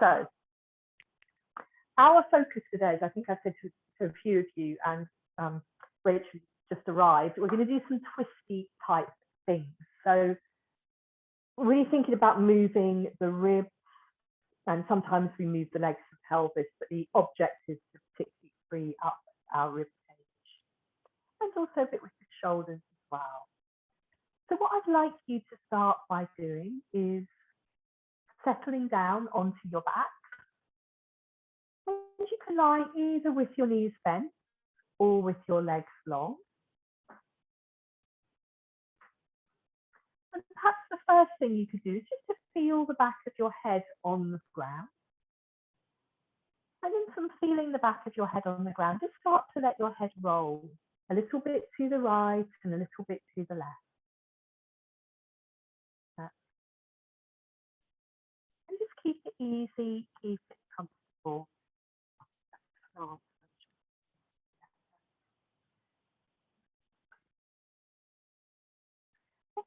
So our focus today, as I think I said to a few of you, and Rachel just arrived, we're going to do some twisty type things. So really thinking about moving the ribs, and sometimes we move the legs and pelvis, but the objective is to particularly free up our rib cage, and also a bit with the shoulders as well. So what I'd like you to start by doing is settling down onto your back. And you can lie either with your knees bent or with your legs long. And perhaps the first thing you could do is just to feel the back of your head on the ground. And then from feeling the back of your head on the ground, just start to let your head roll a little bit to the right and a little bit to the left. And just keep it easy, keep it comfortable.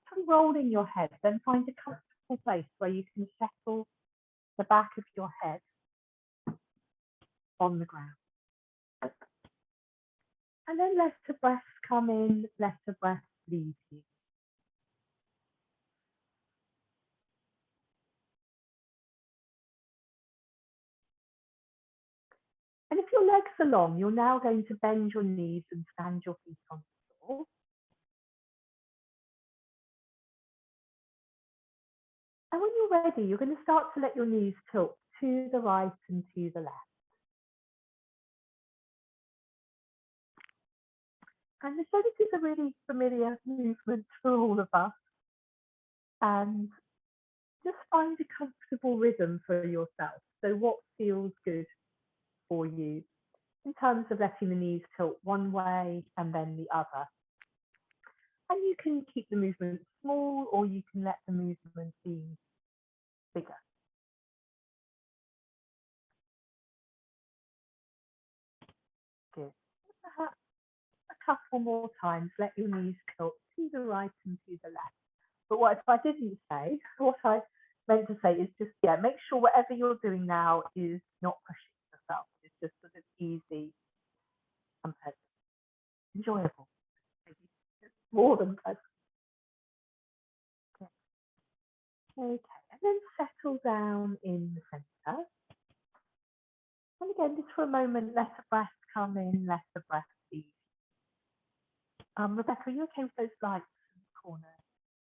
From rolling your head, then find a comfortable place where you can settle the back of your head on the ground. And then let the breath come in, let the breath leave you. And if your legs are long, you're now going to bend your knees and stand your feet on the floor. And when you're ready, you're going to start to let your knees tilt to the right and to the left. And so this is a really familiar movement for all of us. And just find a comfortable rhythm for yourself. So what feels good for you in terms of letting the knees tilt one way and then the other. And you can keep the movement small, or you can let the movement be bigger. Good. Perhaps a couple more times, let your knees tilt to the right and to the left. But what if I didn't say, what I meant to say is just, make sure whatever you're doing now is not pushing yourself. It's just sort of easy and pleasant, enjoyable. It's more than pleasant. Okay, and then settle down in the centre. And again, just for a moment, let the breath come in, let the breath leave. Rebecca, are you okay with those lights in the corner?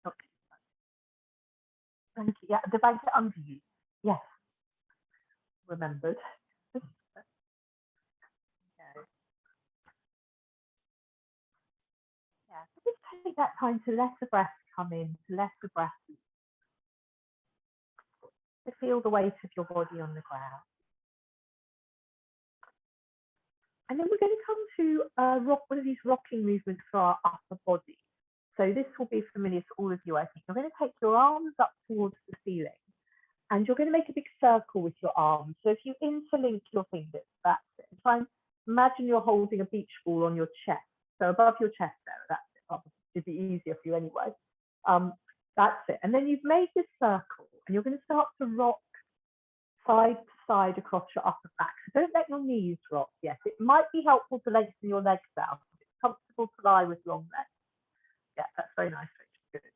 Not too much. Thank you. Yeah, the blanket under you. Yes. Remembered. Okay. Yeah, so just take that time to let the breath come in, to let the breath leave. To feel the weight of your body on the ground. And then we're going to come to one of these rocking movements for our upper body. So this will be familiar to all of you, I think. You're going to take your arms up towards the ceiling, and you're going to make a big circle with your arms. So if you interlink your fingers, that's it. Try and imagine you're holding a beach ball on your chest. So above your chest there, that's it. Oh, it should be easier for you anyway. That's it. And then you've made this circle, and you're going to start to rock side to side across your upper back. So don't let your knees rock yet. It might be helpful to lengthen your legs out. It's comfortable to lie with long legs. Yeah, that's very nice, Rachel. Good.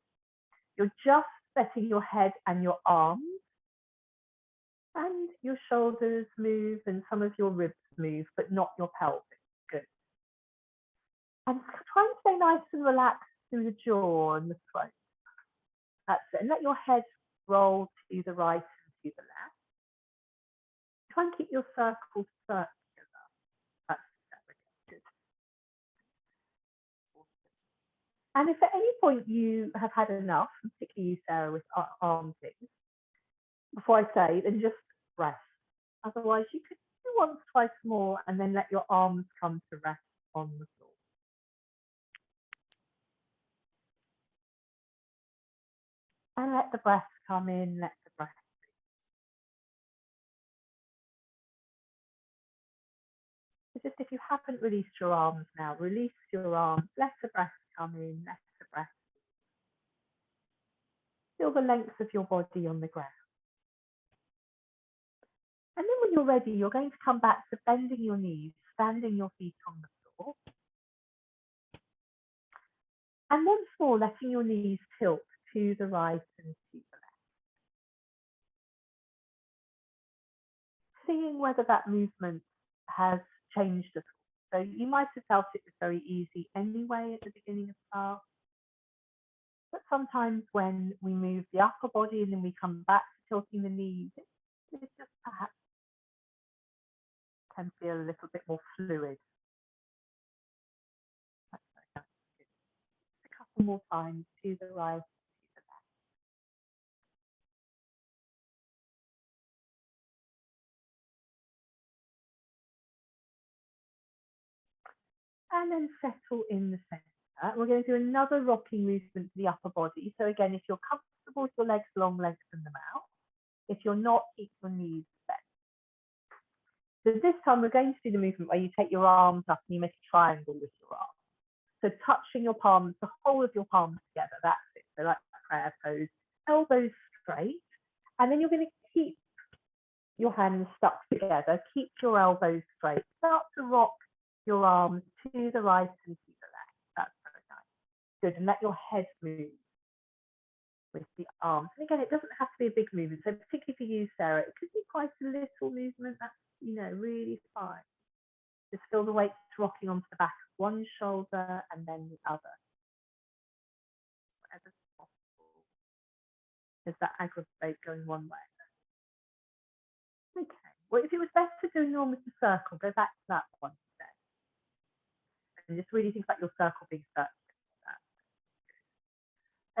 You're just letting your head and your arms and your shoulders move and some of your ribs move, but not your pelvis. Good. And try and stay nice and relaxed through the jaw and the throat. That's it. And let your head roll to the right and to the left. Try and keep your circles circular. That's good. And if at any point you have had enough, particularly you, Sarah, with arm things, before I say, then just rest. Otherwise, you could do once, twice more, and then let your arms come to rest on the floor. And let the breath come in, let the breath leave. So just if you haven't released your arms now, release your arms, let the breath come in, let the breath leave. Feel the length of your body on the ground. when you're ready, you're going to come back to bending your knees, standing your feet on the floor. And once more, letting your knees tilt to the right and to the left. Seeing whether that movement has changed at all. So you might have felt it was very easy anyway at the beginning of class. But sometimes when we move the upper body and then we come back to tilting the knees, it just perhaps can feel a little bit more fluid. A couple more times to the right, to the left. And then settle in the center. We're going to do another rocking movement to the upper body. So again, if you're comfortable with your legs long, lengthen them out. If you're not, keep your knees bent. So this time we're going to do the movement where you take your arms up and you make a triangle with your arms. So touching your palms, the whole of your palms together, that's it. So like prayer pose, elbows straight. And then you're going to keep your hands stuck together, keep your elbows straight. Start to rock your arms to the right and to the left. That's very nice. Good, and let your head move with the arms. And again, it doesn't have to be a big movement. So particularly for you, Sarah, it could be quite a little movement. That's, you know, really fine. Just feel the weight rocking onto the back of one shoulder and then the other. Whatever's possible. Is that aggravate going one way? Okay. Well, if it was better doing one with the circle, go back to that one instead. And just really think about your circle being circular.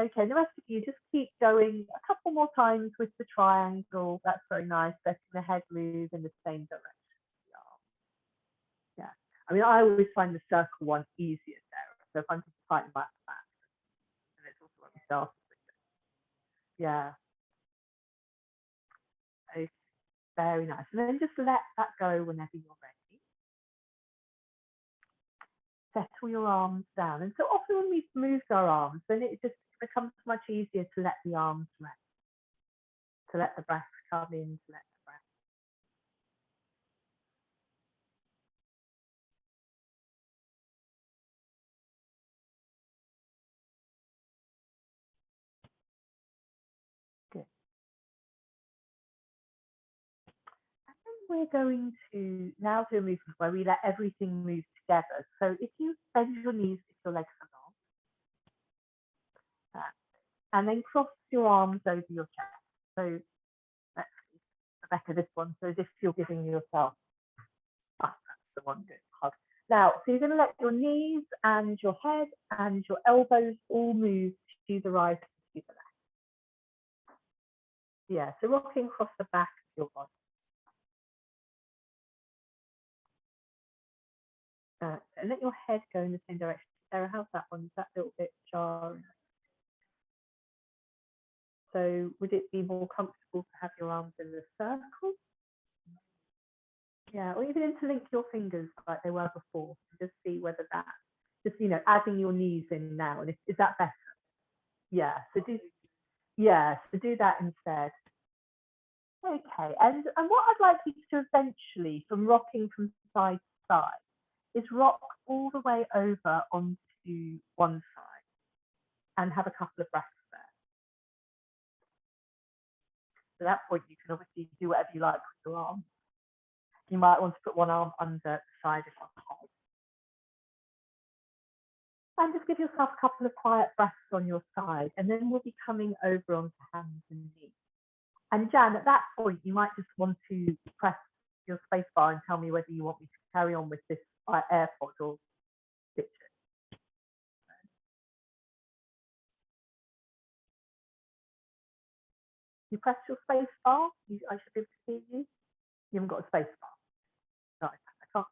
Okay, the rest of you just keep going a couple more times with the triangle. That's very nice. Letting the head move in the same direction. Yeah. I mean, I always find the circle one easier, Sarah. So if I'm just tighten my back, and it's also what we started with. Yeah. Okay. Very nice. And then just let that go whenever you're ready. Settle your arms down. And so often when we've moved our arms, then it just becomes much easier to let the arms rest, to let the breath come in, to let the breath. Good. And then we're going to now do a movement where we let everything move together. So if you bend your knees if your legs are long, and then cross your arms over your chest. So let's see, Rebecca, this one. So as if you're giving yourself, that's the one, good hug. Now, so you're going to let your knees and your head and your elbows all move to the right and to the left. Yeah, so rocking across the back of your body. And let your head go in the same direction. Sarah, how's that one? Is that a little bit jarring? So would it be more comfortable to have your arms in the circle? Yeah, or even interlink your fingers like they were before. Just see whether that, just, you know, adding your knees in now. And is that better? Yeah, so do that instead. Okay, and what I'd like you to eventually, from rocking from side to side, is rock all the way over onto one side and have a couple of breaths there. So at that point, you can obviously do whatever you like with your arm. You might want to put one arm under the side of your head. And just give yourself a couple of quiet breaths on your side, and then we'll be coming over onto hands and knees. And Jan, at that point, you might just want to press your space bar and tell me whether you want me to carry on with this AirPod or stitch it. You press your space bar, I should be able to see you. You haven't got a space bar. No, I can't.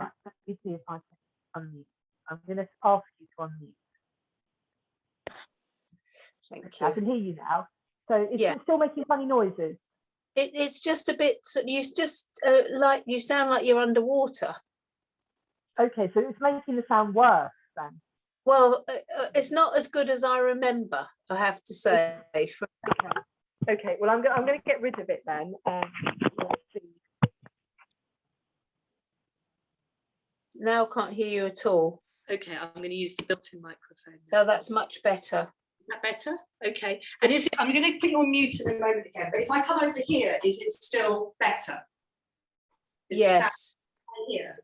Right, let me see if I can unmute. I'm going to ask you to unmute. Thank you. I can hear you now. So is it still making funny noises? It's just a bit, you just like, you sound like you're underwater. Okay, so it's making the sound worse then. Well, it's not as good as I remember, I have to say. Okay, well, I'm going to get rid of it then. Let's see. Now I can't hear you at all. Okay, I'm going to use the built-in microphone. No, that's much better. Is that better? Okay. And is it, I'm going to put you on mute in a moment again, but if I come over here, is it still better? Is Yes. here?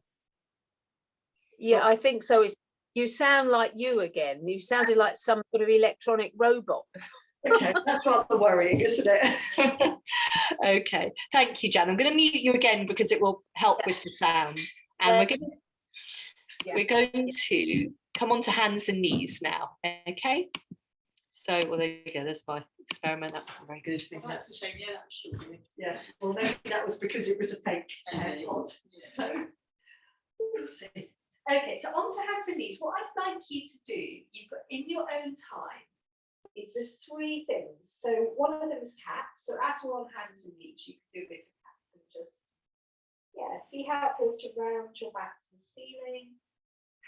Yeah, I think so. You sound like you again. You sounded like some sort of electronic robot. Okay, that's rather worrying, isn't it? Okay, thank you, Jan. I'm going to mute you again because it will help with the sound. And Yes. we're going to come on to hands and knees now. Okay. So, well, there you go. That's my experiment. That wasn't very good. Well, that's a shame. Yeah, that was short. Yes. Well, maybe that was because it was a fake pod. So we'll see. Okay, so on to hands and knees. What I'd like you to do, you've got in your own time, is there's 3 things. So one of them is cats. So as we're on hands and knees, you can do a bit of cats and just, see how it feels to round your back to the ceiling.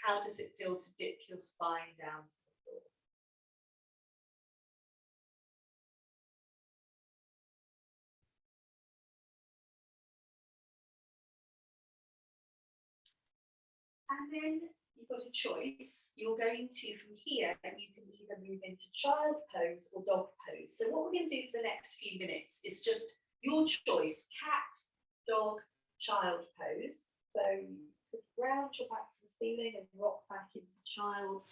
How does it feel to dip your spine down to the floor? And then you've got a choice. You're going to, from here, you can either move into child pose or dog pose. So what we're going to do for the next few minutes is just your choice, cat, dog, child pose. So you could round your back to the ceiling and rock back into child,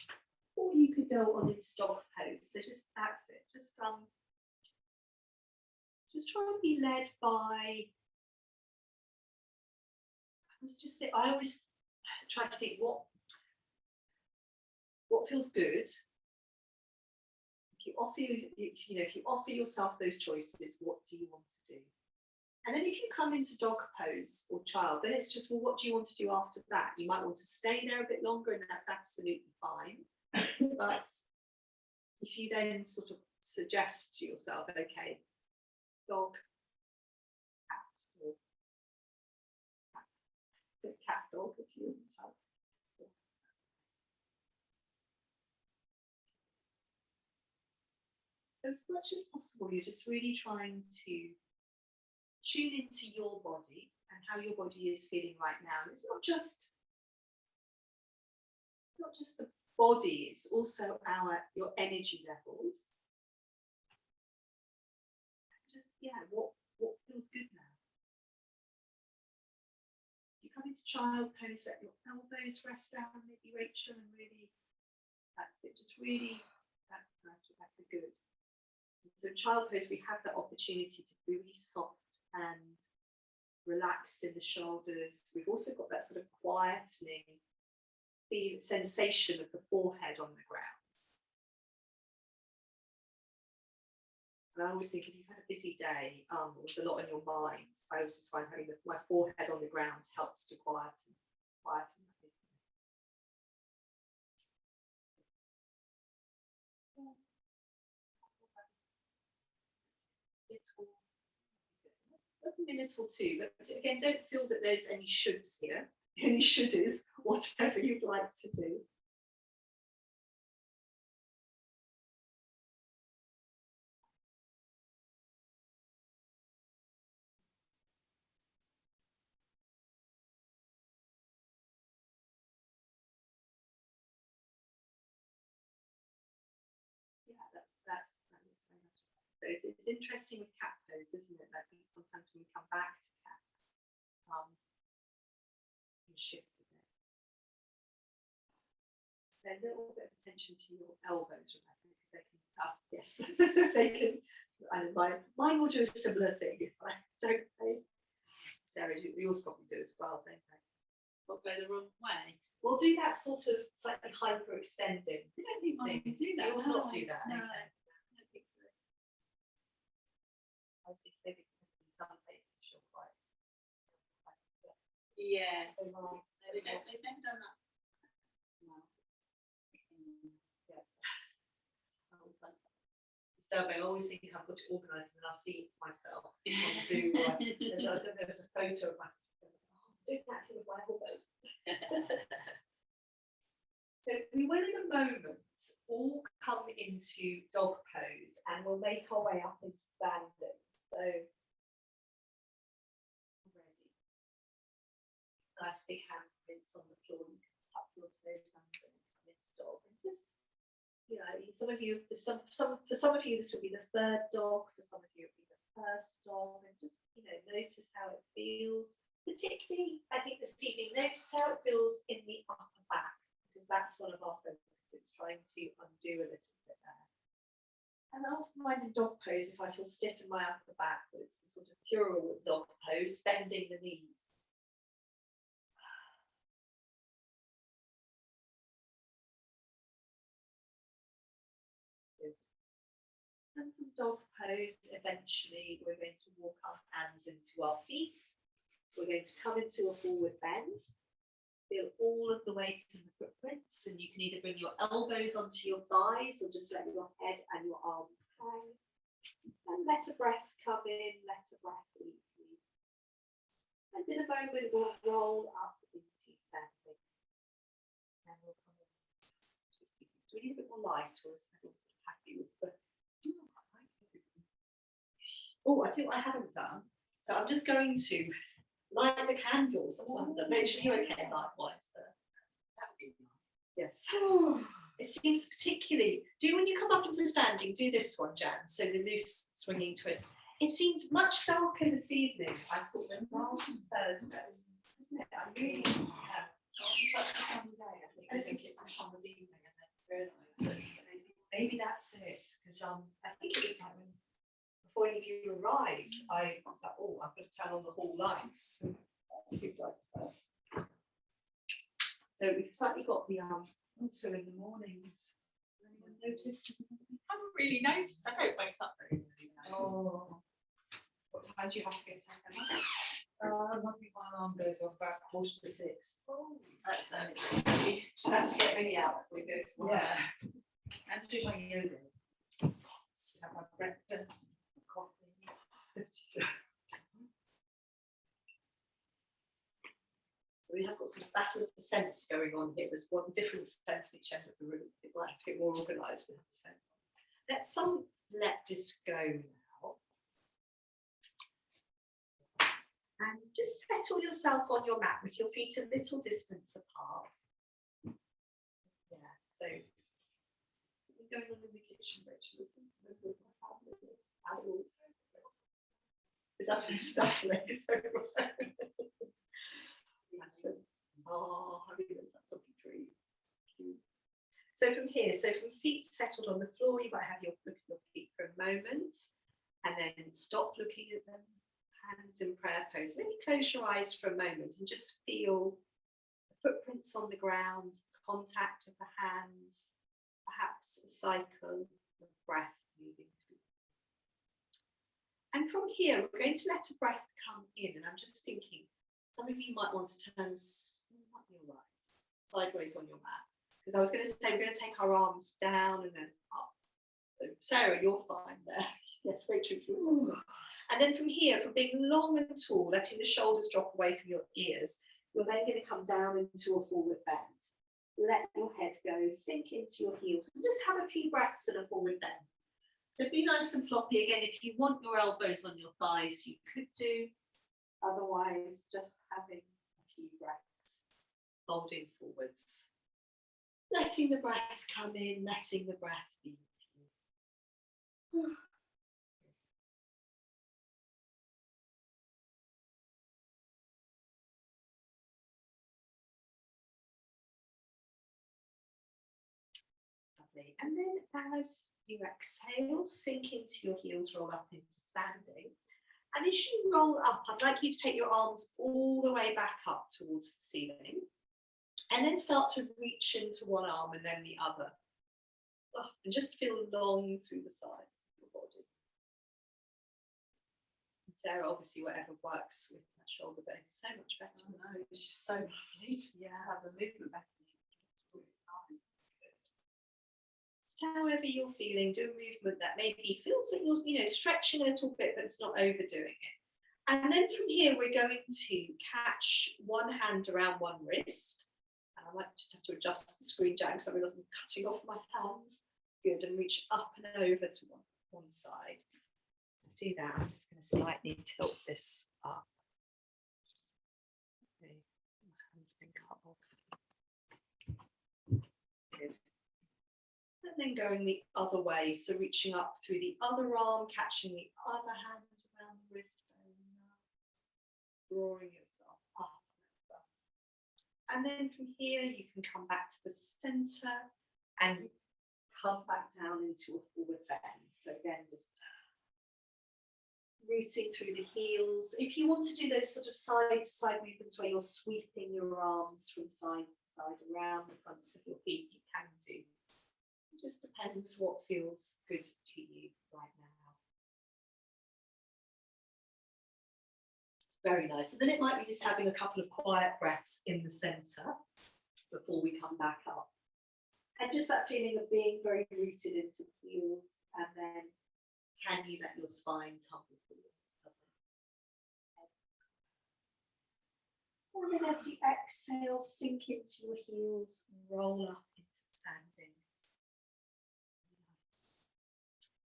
or you could go on into dog pose. So just, that's it. Just try and be led by, I always try to think what feels good. If you offer yourself those choices, what do you want to do? And then if you come into dog pose or child, then it's just, well, what do you want to do after that? You might want to stay there a bit longer, and that's absolutely fine. But if you then sort of suggest to yourself, okay, dog, cat, or cat, dog, if you child. As much as possible, you're just really trying to tune into your body and how your body is feeling right now. And it's not just the body, it's also your energy levels. Just what feels good now. You come into child pose, let your elbows rest down, maybe Rachel, and really, that's it. Just really, that's nice, that's good. So child pose, we have that opportunity to be really soft and relaxed in the shoulders. We've also got that sort of quietening sensation of the forehead on the ground. And I always think if you've had a busy day, there's a lot on your mind, I always just find having my forehead on the ground helps to quieten that business. A minute or two, but again, don't feel that there's any shoulds here. Any should is whatever you'd like to do. That's so it's interesting with cat pose, isn't it? I think sometimes when we come back to cats, you shift a bit. So a little bit of attention to your elbows, Rebecca, because they can, yes, they can, and mine will do a similar thing if I don't pay. Sarah, yours probably do as well, don't they? What, go the wrong way? We'll do that sort of slightly hyperextending. I don't think mine can do that. Yours not do that, No. okay. I think maybe in some places she'll quite. Yeah. They've never done that. No. Yeah. Disturbing. I always think I've got to organise and then I'll see myself on Zoom. There was a photo of myself. Doing that with my elbows. So we will in a moment all come into dog pose and we'll make our way up into standing. So ready. Nice big hand inside. on the floor. You can tuck your toes under and come into dog. And just, you know, some of you, for some of you, this will be the third dog. For some of you, it'll be the first dog. And just, you know, notice how it feels. Particularly, I think this evening, notice how it feels in the upper back, because that's one of our focus. It's trying to undo a little bit there. And I often find in dog pose, if I feel stiff in my upper back, but it's the sort of pural dog pose, bending the knees. Good. And from dog pose, eventually we're going to walk our hands into our feet. We're going to come into a forward bend. Feel all of the weight in the footprints, and you can either bring your elbows onto your thighs or just let your head and your arms hang. And let a breath come in, let a breath leave you. And in a moment, we'll roll up into standing. And we'll come in. Just do we need a bit more light, or is everyone sort of happy with the? Oh, I think what I haven't done. So I'm just going to light the candles. That's what I've done. Make sure you're okay likewise, sir. That would be nice. Yes. It seems particularly, when you come up into standing, do this one, Jan. So the loose swinging twist. It seems much darker this evening, I thought, than last Thursday. Isn't it? I really it's such a fun day. I think it's a summer's evening, and then realise that maybe that's it. Because I think it was like when before any of you arrived, I was like, oh, I've got to turn on the hall lights. Let's do that first. So we've slightly got the also in the mornings. Anyone noticed? I haven't really noticed. I don't wake up very early now. Oh, what time do you have to get up? I think my alarm goes off about 6:45. Oh, That's just have to get ready out before we go to work. Yeah. And do my yoga. Have my breakfast, coffee. We have got some battle of the scents going on here. There's one different scent at each end of the room. It might have to get more organised with the scent. Let's let this go now. And just settle yourself on your mat with your feet a little distance apart. Yeah, so we're going on in the kitchen, Rachel, isn't it? With my family, owls. There's nothing snuffling. Oh, I mean, there's that lovely tree. Cute. So from here, from feet settled on the floor, you might have your look at your feet for a moment, and then stop looking at them. Hands in prayer pose. Maybe close your eyes for a moment and just feel the footprints on the ground, contact of the hands, perhaps a cycle of breath moving through. And from here, we're going to let a breath come in, and I'm just thinking, some of you might want to turn sideways on your mat, because I was going to say we're going to take our arms down and then up. So Sarah, you're fine there. Yes, Rachel, and then from here, from being long and tall, letting the shoulders drop away from your ears, you're then going to come down into a forward bend. Let your head go, sink into your heels, and just have a few breaths in a forward bend. So be nice and floppy. Again, if you want your elbows on your thighs, you could do. Otherwise, just having a few breaths, folding forwards. Letting the breath come in, letting the breath leave you. Lovely. And then as you exhale, sink into your heels, roll up into standing. And as you roll up, I'd like you to take your arms all the way back up towards the ceiling. And then start to reach into one arm and then the other. And just feel long through the sides of your body. And Sarah, obviously, whatever works with that shoulder base, so much better. I know, it's just so lovely to have the movement back. However you're feeling, do a movement that maybe feels like you're stretching a little bit, but it's not overdoing it. And then from here, we're going to catch one hand around one wrist. And I might just have to adjust the screen, Jack, so I'm cutting off my hands. Good, and reach up and over to one side. To do that, I'm just going to slightly tilt this up. Okay, one's been cut off. Good. And then going the other way, so reaching up through the other arm, catching the other hand around the wrist, drawing yourself up. And then from here, you can come back to the center and come back down into a forward bend. So again, just rooting through the heels. If you want to do those sort of side-to-side movements where you're sweeping your arms from side to side around the fronts of your feet, you can do. It just depends what feels good to you right now. Very nice. And then it might be just having a couple of quiet breaths in the center before we come back up. And just that feeling of being very rooted into the heels, and then can you let your spine tumble forward? And then as you exhale, sink into your heels, roll up into standing.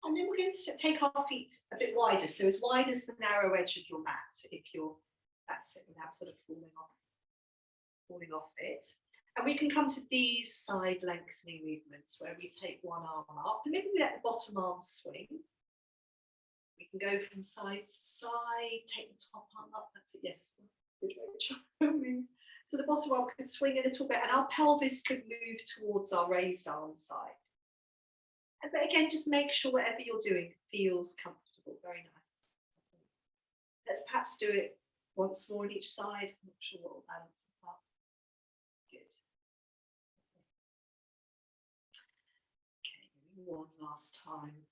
And then we're going to take our feet a bit wider, so as wide as the narrow edge of your mat, if you're, that's it, without sort of falling off it. And we can come to these side lengthening movements where we take one arm up, and maybe we let the bottom arm swing. We can go from side to side, take the top arm up, that's it, yes, good Rachel. So the bottom arm could swing a little bit, and our pelvis could move towards our raised arm side. But again, just make sure whatever you're doing feels comfortable. Very nice. Let's perhaps do it once more on each side. I'm not sure what will balance this up. Good. Okay, one last time.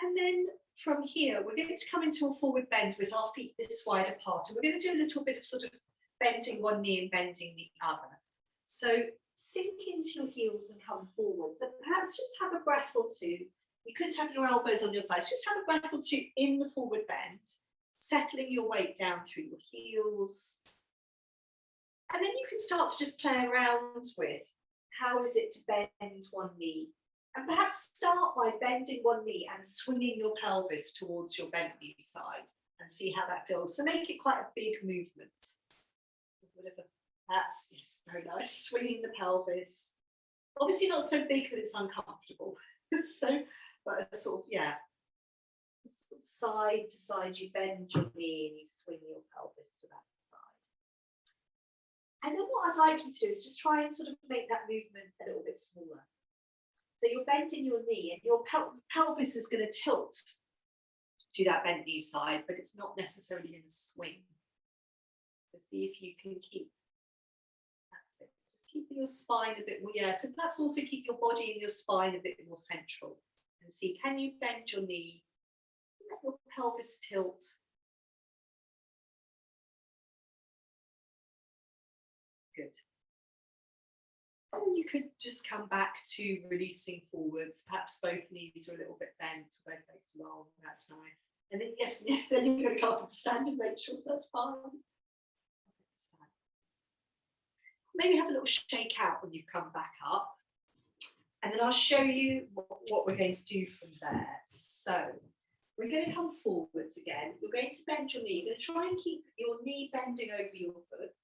And then from here, we're going to come into a forward bend with our feet this wide apart. And we're going to do a little bit of sort of bending one knee and bending the other. So sink into your heels and come forwards, and perhaps just have a breath or two. You could have your elbows on your thighs, just have a breath or two in the forward bend, settling your weight down through your heels. And then you can start to just play around with how is it to bend one knee, and perhaps start by bending one knee and swinging your pelvis towards your bent knee side and see how that feels. So make it quite a big movement. Whatever. That's, yes, very nice. Swinging the pelvis. Obviously not so big that it's uncomfortable. So, but a sort of, yeah, sort of side to side, you bend your knee and you swing your pelvis to that side. And then what I'd like you to do is just try and sort of make that movement a little bit smaller. So you're bending your knee and your pelvis is going to tilt to that bent knee side, but it's not necessarily in a swing. So see if you can keep, that's it, just keeping your spine a bit more, yeah, so perhaps also keep your body and your spine a bit more central, and see, can you bend your knee, let your pelvis tilt. Good. And then you could just come back to releasing forwards, perhaps both knees are a little bit bent, both legs long, that's nice. And then, yes, then you're going to go up to standing, Rachel, so that's fine. Maybe have a little shake out when you come back up. And then I'll show you what we're going to do from there. So we're going to come forwards again. You're going to bend your knee. You're going to try and keep your knee bending over your foot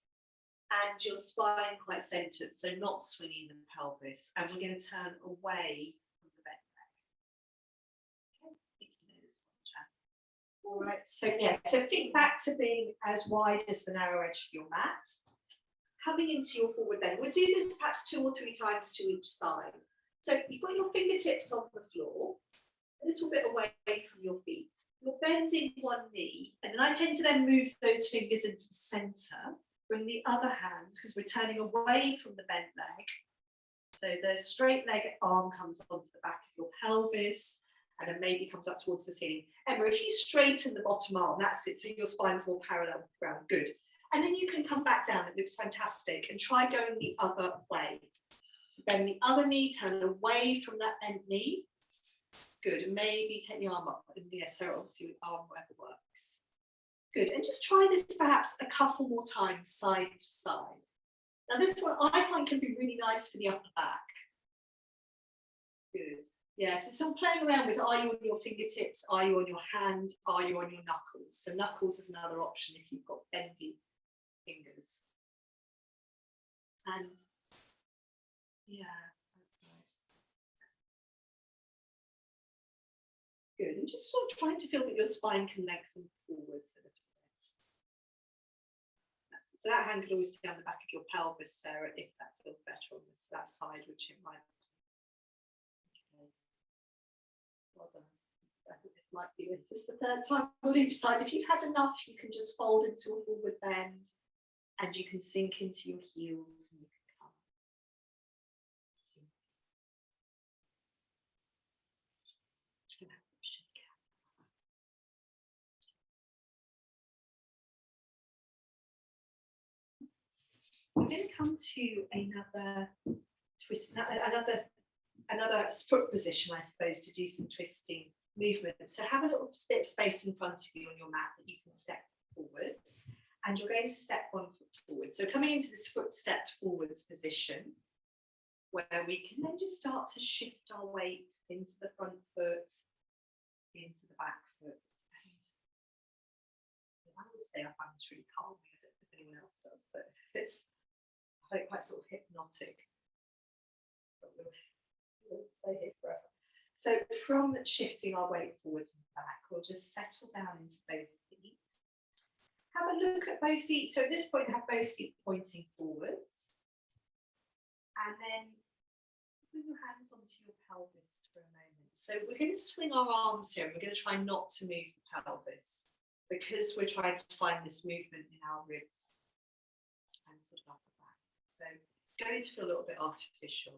and your spine quite centered, so not swinging the pelvis. And we're going to turn away from the bent leg. Okay, I think you know this one, Jan. All right, so yeah, so feet back to being as wide as the narrow edge of your mat. Coming into your forward bend. We'll do this perhaps 2 or 3 times to each side. So you've got your fingertips on the floor, a little bit away from your feet. You're bending one knee, and then I tend to then move those fingers into the center. Bring the other hand, because we're turning away from the bent leg. So the straight leg arm comes onto the back of your pelvis, and then maybe comes up towards the ceiling. Emma, if you straighten the bottom arm, that's it, so your spine's more parallel with the ground, good. And then you can come back down, it looks fantastic, and try going the other way. So bend the other knee, turn away from that bent knee. Good, and maybe take the arm up, and yes, so obviously with arm, whatever works. Good, and just try this perhaps a couple more times, side to side. Now this one I find can be really nice for the upper back. Good, Yes, it's all playing around with, are you on your fingertips? Are you on your hand? Are you on your knuckles? So knuckles is another option if you've got bendy fingers. And yeah, that's nice. Good, and just sort of trying to feel that your spine can lengthen forwards a little bit. So that hand could always stay on the back of your pelvis, Sarah, if that feels better on that side, which it might. Okay. Well done. I think this might be, this is the third time on each side. If you've had enough, you can just fold into a forward bend and you can sink into your heels and you can come. We're going to come to another twist, another foot position, I suppose, to do some twisting movements. So have a little bit of space in front of you on your mat that you can step forwards, and you're going to step 1 foot forward. So coming into this foot stepped forwards position, where we can then just start to shift our weight into the front foot, into the back foot. And I would say I find this really calming. I don't know if anyone else does, but it's quite sort of hypnotic. But we'll stay here forever. So from shifting our weight forwards and back, we'll just settle down into both feet. Have a look at both feet. So at this point, have both feet pointing forwards. And then put your hands onto your pelvis for a moment. So we're going to swing our arms here, and we're going to try not to move the pelvis because we're trying to find this movement in our ribs and sort of upper back. So it's going to feel a little bit artificial.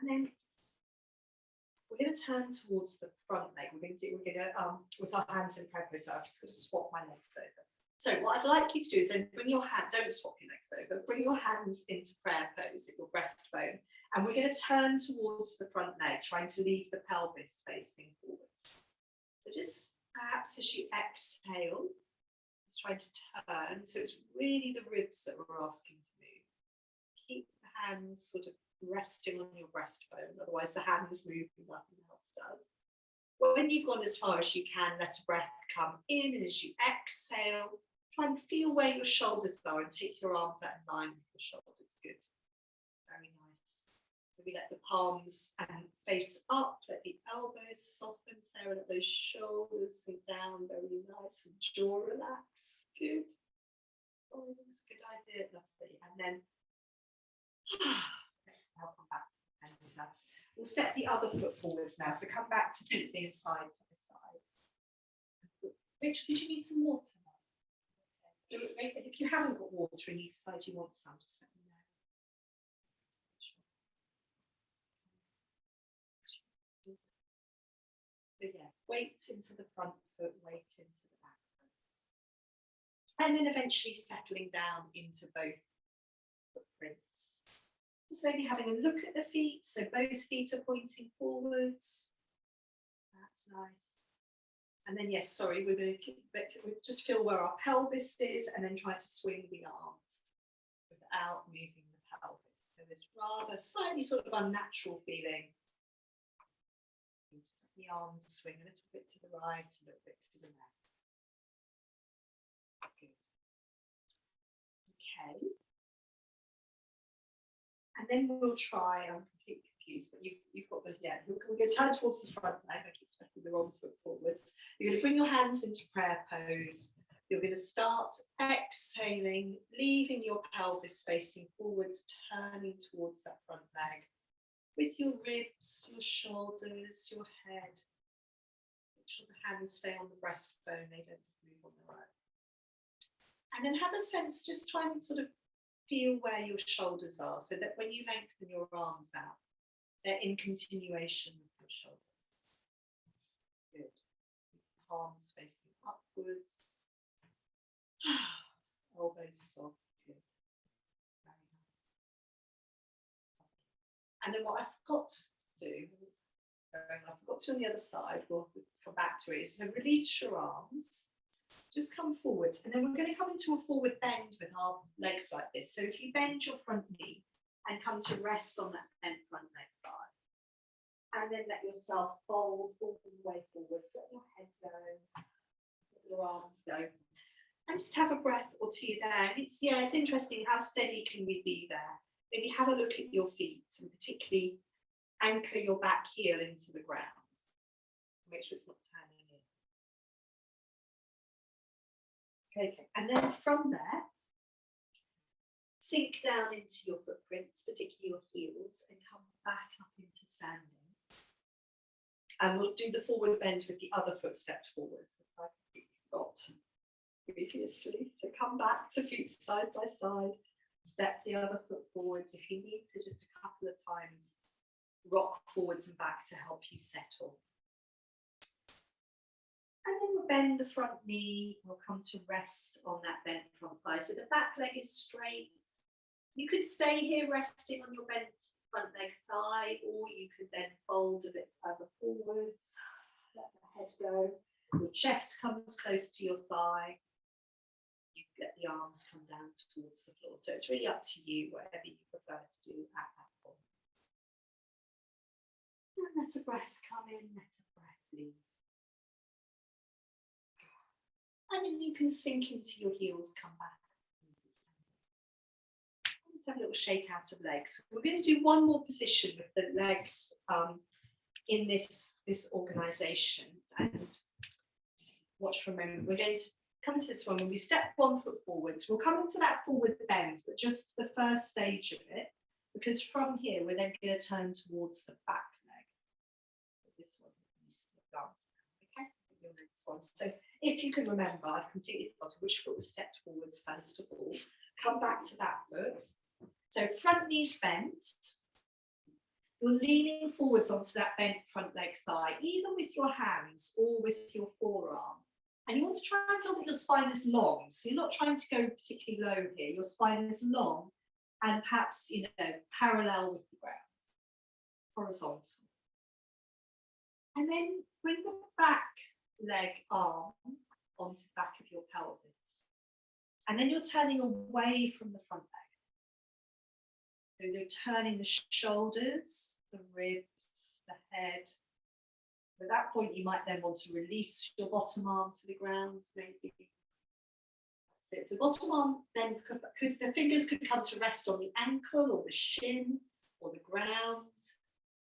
And then we're going to turn towards the front leg. We're going to with our hands in prayer pose. So I've just got to swap my legs over. So what I'd like you to do is then bring your hand, don't swap your legs over, bring your hands into prayer pose at your breastbone. And we're going to turn towards the front leg, trying to leave the pelvis facing forwards. So just perhaps as you exhale, just trying to turn. So it's really the ribs that we're asking to move. Keep the hands sort of resting on your breastbone, otherwise the hands move and nothing else does. When you've gone as far as you can, let a breath come in, and as you exhale, try and feel where your shoulders are and take your arms out in line with your shoulders. Good. Very nice. So we let the palms face up, let the elbows soften, Sarah, let those shoulders sink down, very nice, and jaw relax. Good. Oh, that's a good idea, lovely. And then exhale, come back to the center. We'll step the other foot forwards now. So come back to feet being side to the side. Rachel, did you need some water? So if you haven't got water and you decide you want some, just let me know. So yeah, weight into the front foot, weight into the back foot. And then eventually settling down into both footprints. Just maybe having a look at the feet. So both feet are pointing forwards. That's nice. And then, yes, sorry, we're going to just feel where our pelvis is and then try to swing the arms without moving the pelvis. So this rather slightly sort of unnatural feeling. The arms swing a little bit to the right, a little bit to the left. Good. Okay. And then we'll try, I'm completely confused, but you've got the, yeah, we're going to turn towards the front leg. I keep stepping the wrong foot forwards. You're going to bring your hands into prayer pose. You're going to start exhaling, leaving your pelvis facing forwards, turning towards that front leg. With your ribs, your shoulders, your head. Make sure the hands stay on the breastbone, they don't just move on their own. And then have a sense, just try and sort of feel where your shoulders are, so that when you lengthen your arms out, they're in continuation with your shoulders. Good. Palms facing upwards. Elbows soft. Good. Very nice. And then what I forgot to do, I forgot to on the other side, we'll come back to it, is to release your arms. Just come forwards, and then we're going to come into a forward bend with our legs like this. So if you bend your front knee and come to rest on that bent front leg thigh, and then let yourself fold all the way forward, let your head go, let your arms go, and just have a breath or two there. And it's interesting, how steady can we be there? Maybe have a look at your feet, and particularly anchor your back heel into the ground. Make sure it's not turning in. Okay, and then from there, sink down into your footprints, particularly your heels, and come back up into standing. And we'll do the forward bend with the other foot stepped forwards, if I forgot previously. So come back to feet side by side, step the other foot forwards. If you need to, just a couple of times, rock forwards and back to help you settle. And then we'll bend the front knee, we'll come to rest on that bent front thigh. So the back leg is straight. You could stay here resting on your bent front leg thigh, or you could then fold a bit further forwards, let the head go. Your chest comes close to your thigh. You let the arms come down towards the floor. So it's really up to you, whatever you prefer to do at that point. And let a breath come in, let a breath leave. And then you can sink into your heels, come back. Let's have a little shake out of legs. We're going to do one more position with the legs in this organisation. And watch for a moment. We're going to come into this one. When we step 1 foot forwards, we'll come into that forward bend, but just the first stage of it, because from here, we're then going to turn towards the back leg. This one, okay? Your next one. So if you can remember, I've completely forgotten which foot was stepped forwards first of all. Come back to that foot. So front knees bent. You're leaning forwards onto that bent front leg thigh, either with your hands or with your forearm. And you want to try and feel that your spine is long. So you're not trying to go particularly low here. Your spine is long and perhaps, parallel with the ground, horizontal. And then bring the back leg arm onto the back of your pelvis. And then you're turning away from the front leg. So you're turning the shoulders, the ribs, the head. At that point, you might then want to release your bottom arm to the ground, maybe. That's it. So the bottom arm then the fingers could come to rest on the ankle or the shin or the ground.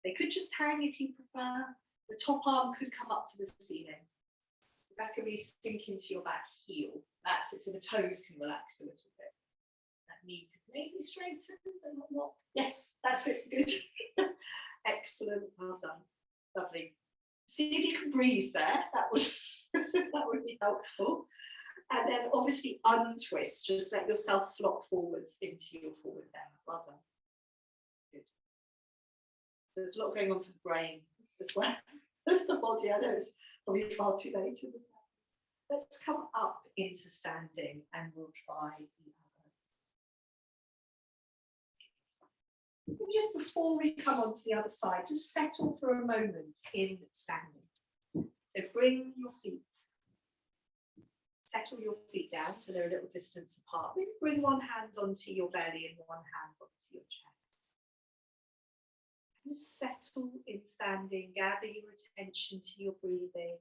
They could just hang if you prefer. The top arm could come up to the ceiling. The back will really sink into your back heel. That's it. So the toes can relax a little bit. That knee could maybe straighten, but not. Yes, that's it. Good. Excellent. Well done. Lovely. See if you can breathe there. That would be helpful. And then obviously untwist. Just let yourself flop forwards into your forward bend. Well done. Good. There's a lot going on for the brain as well as the body. I know it's probably far too late in the day. Let's come up into standing and we'll try the others. Just before we come on to the other side, just settle for a moment in standing. So bring your feet, settle your feet down so they're a little distance apart. Maybe bring one hand onto your belly and one hand onto your chest. Just settle in standing, gather your attention to your breathing.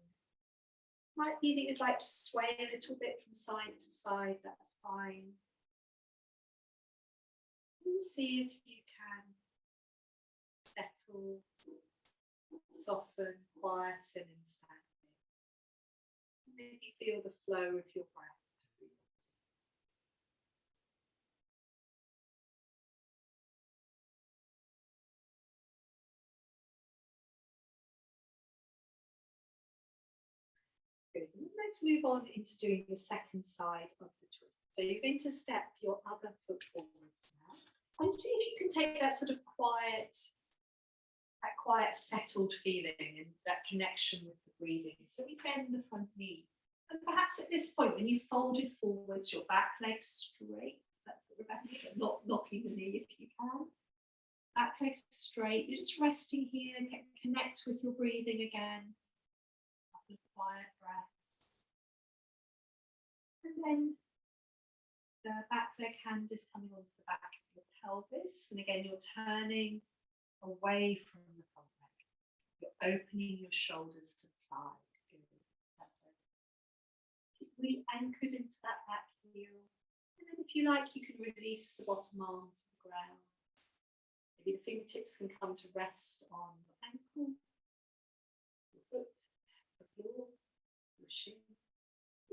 Might be that you'd like to sway a little bit from side to side, that's fine. And see if you can settle, soften, quieten in standing. Maybe feel the flow of your breath. Good. And let's move on into doing the second side of the twist. So you're going to step your other foot forwards now. And see if you can take that sort of quiet, settled feeling and that connection with the breathing. So we bend the front knee. And perhaps at this point, when you've folded forwards, your back leg straight. That's what we're about, not knocking the knee if you can. Back leg straight. You're just resting here. Connect with your breathing again. Quiet breaths. Then the back leg hand is coming onto the back of your pelvis. And again, you're turning away from the front leg. You're opening your shoulders to the side. Good. That's it. Keep really anchored into that back heel. And then if you like, you can release the bottom arm to the ground. Maybe the fingertips can come to rest on your ankle, your foot, the floor, your shin.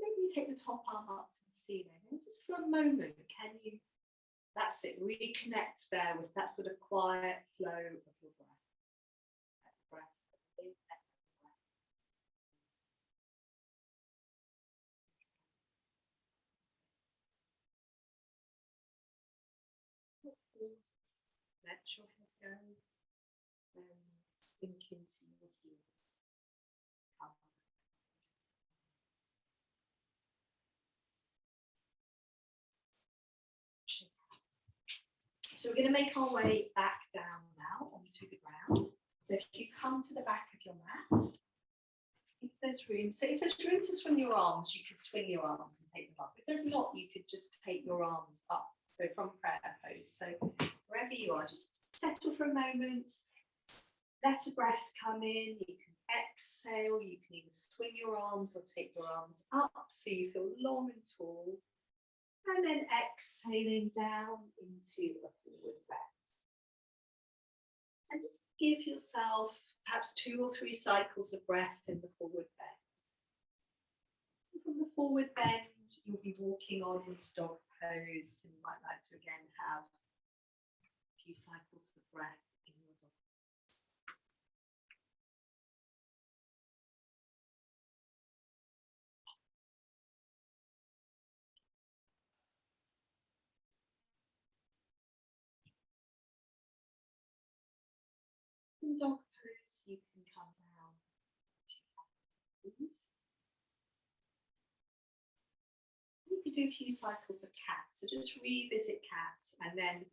Maybe you take the top arm up to the ceiling, and just for a moment, can you, that's it, reconnect there with that sort of quiet flow of your breath. Let the breath, let the breath. Let your head go and sink into your heels. So we're going to make our way back down now onto the ground. So if you come to the back of your mat, if there's room, so if there's room to swing your arms, you could swing your arms and take them up. If there's not, you could just take your arms up. So from prayer pose. So wherever you are, just settle for a moment. Let a breath come in. You can exhale. You can either swing your arms or take your arms up so you feel long and tall. And then exhaling down into a forward bend. And just give yourself perhaps 2 or 3 cycles of breath in the forward bend. And from the forward bend, you'll be walking on into dog pose, and you might like to again have a few cycles of breath in your dog pose. In dog pose, you can come down to hands. You could do a few cycles of cat, so just revisit cat, and then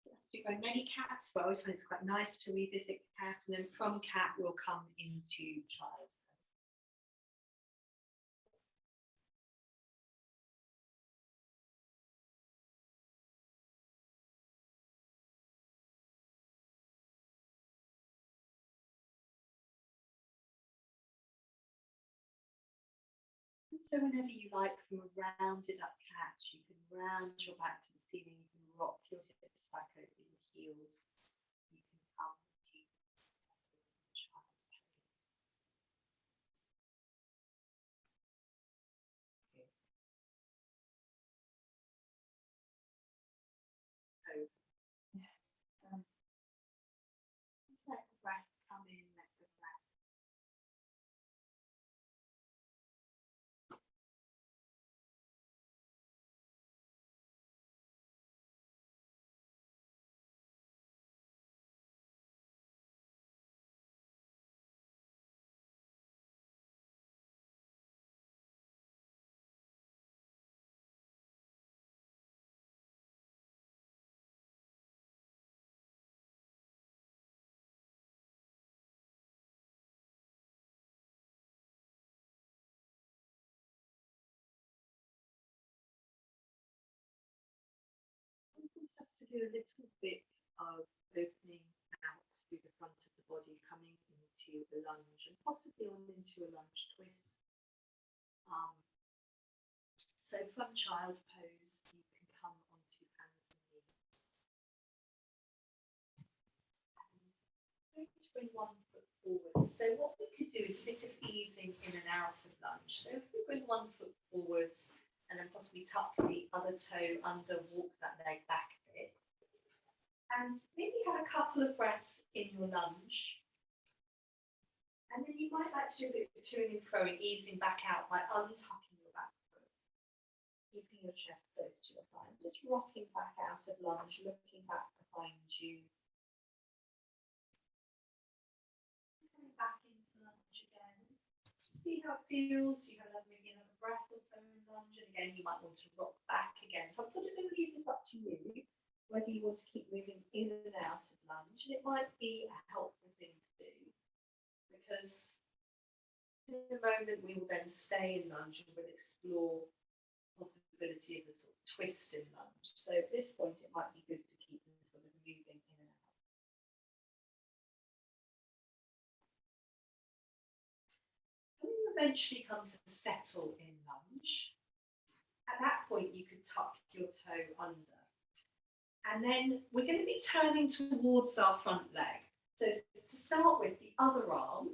you have to do very many cats, but I always find it's quite nice to revisit cat, and then from cat we'll come into child. So whenever you like, from a rounded up cat, you can round your back to the ceiling, you can rock your hips back over your heels, you can come to child pose. Okay. Let the breath come in, let the breath. Just to do a little bit of opening out through the front of the body, coming into a lunge and possibly on into a lunge twist. So from child pose, you can come onto hands and knees. And I'm going to bring one foot forward. So what we could do is a bit of easing in and out of lunge. So if we bring one foot forwards and then possibly tuck the other toe under, walk that leg back a bit. And maybe have a couple of breaths in your lunge. And then you might like to do a bit of toing and froing, easing back out by untucking your back foot, keeping your chest close to your thigh, just rocking back out of lunge, looking back behind you. Coming back into lunge again. See how it feels. You have maybe another breath or so in lunge, and again you might want to rock back again. So I'm sort of going to leave this up to you, whether you want to keep moving in and out of lunge. And it might be a helpful thing to do, because in a moment we will then stay in lunge and we'll explore possibility of a sort of twist in lunge. So at this point, it might be good to keep them sort of moving in and out. When you eventually come to settle in lunge, at that point you could tuck your toe under. And then we're going to be turning towards our front leg. So to start with, the other arm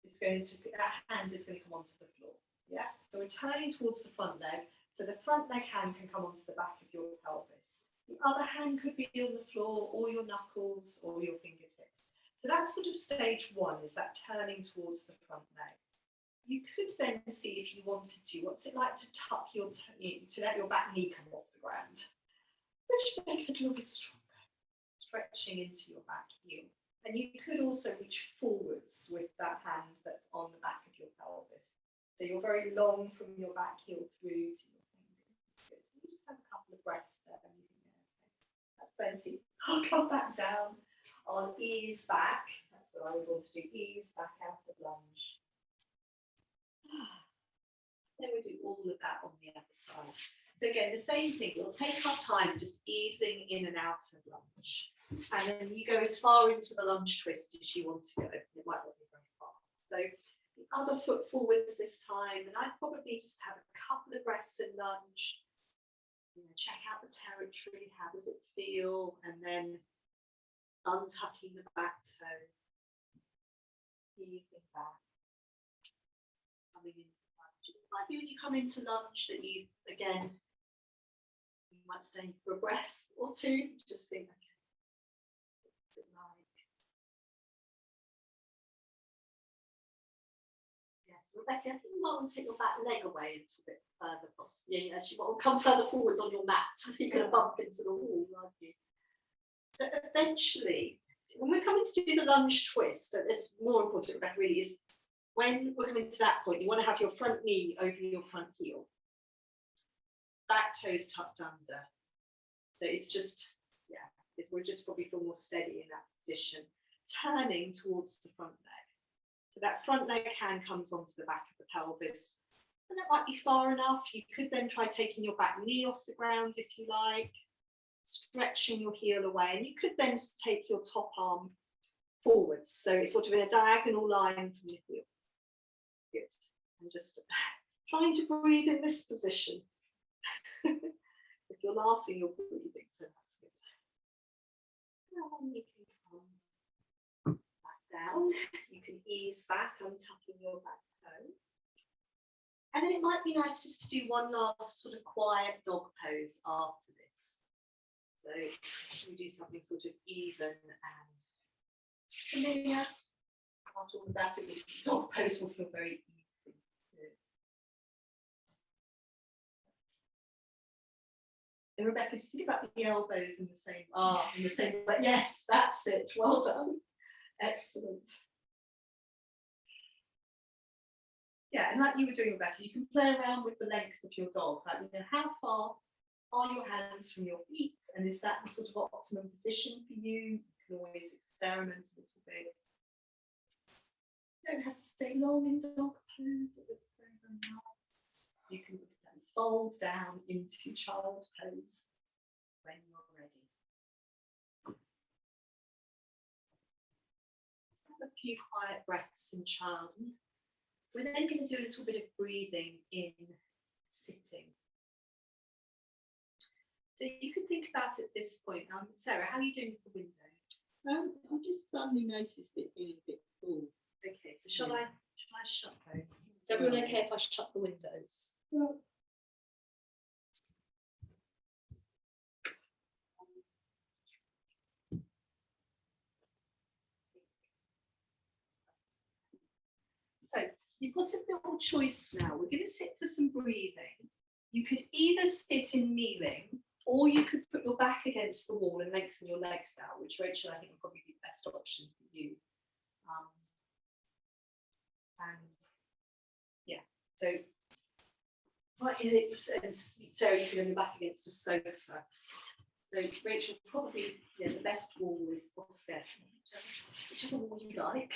is going to, that hand is going to come onto the floor. Yeah, so we're turning towards the front leg. So the front leg hand can come onto the back of your pelvis. The other hand could be on the floor, or your knuckles, or your fingertips. So that's sort of stage one, is that turning towards the front leg. You could then see, if you wanted to, what's it like to tuck your toe in, to let your back knee come off the ground, which makes it a little bit stronger, stretching into your back heel. And you could also reach forwards with that hand that's on the back of your pelvis. So you're very long from your back heel through to your fingers. Good. You just have a couple of breaths there. That's plenty. I'll come back down. I'll ease back. That's what I would want to do. Ease back out of lunge. Then we do all of that on the other side. So again, the same thing. We'll take our time just easing in and out of lunge. And then you go as far into the lunge twist as you want to go. It might not be very far. So the other foot forwards this time. And I'd probably just have a couple of breaths in lunge. You know, check out the territory. How does it feel? And then untucking the back toe. Easing back. Coming into lunge. It might be when you come into lunge that you, again, you might stay for a breath or two. Just think, okay, what's it like? Yes, Rebecca, I think you might want to take your back leg away a little bit further, possibly. Yeah, actually, want to come further forwards on your mat. I think you're going to bump into the wall, aren't you? So eventually, when we're coming to do the lunge twist, it's more important, Rebecca, really, is when we're coming to that point, you want to have your front knee over your front heel. Back toes tucked under. So it's just, yeah, we'll just probably feel more steady in that position. Turning towards the front leg. So that front leg hand comes onto the back of the pelvis. And that might be far enough. You could then try taking your back knee off the ground if you like. Stretching your heel away. And you could then take your top arm forwards. So it's sort of in a diagonal line from your heel. Good. And just trying to breathe in this position. If you're laughing, you're breathing, so that's good. And you can come back down. You can ease back, untucking your back toe. And then it might be nice just to do one last sort of quiet dog pose after this. So we do something sort of even and familiar. After all of that, the dog pose will feel very easy. And Rebecca, just think about the elbows in the same way. Yes, that's it. Well done. Excellent. Yeah, and like you were doing, Rebecca, you can play around with the length of your dog. Like, you know, how far are your hands from your feet? And is that the sort of optimum position for you? You can always experiment a little bit. You don't have to stay long in dog pose. It looks very, very nice. You can fold down into child pose when you're ready. Just have a few quiet breaths in child. We're then going to do a little bit of breathing in sitting. So you can think about it at this point. Sarah, how are you doing with the windows? I've just suddenly noticed it being a bit full. Okay, so shall I shut those? Is everyone okay if I shut the windows? Well, so you've got a little choice now. We're going to sit for some breathing. You could either sit in kneeling, or you could put your back against the wall and lengthen your legs out, which Rachel, I think, would probably be the best option for you. And yeah, so Sarah, you can have your back against a sofa. So Rachel, probably the best wall is whichever wall you like.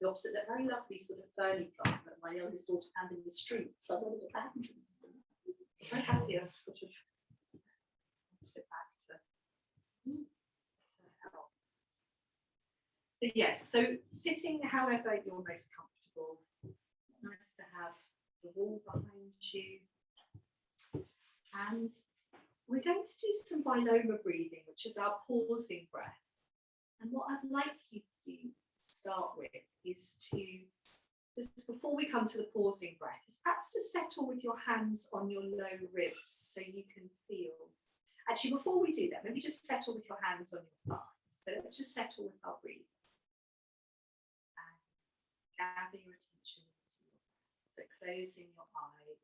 the opposite, that very lovely sort of ferny plant that my youngest daughter found in the street. So I wanted to abandon them. I'm happy I've sort of sit back to help. So yes, so sitting however you're most comfortable. Nice to have the wall behind you. And we're going to do some Viloma breathing, which is our pausing breath. And what I'd like you to do to start with is to, just before we come to the pausing breath, is perhaps to settle with your hands on your low ribs so you can feel. Actually, before we do that, maybe just settle with your hands on your thighs. So let's just settle with our breathing. And gather your attention into your breath. So closing your eyes.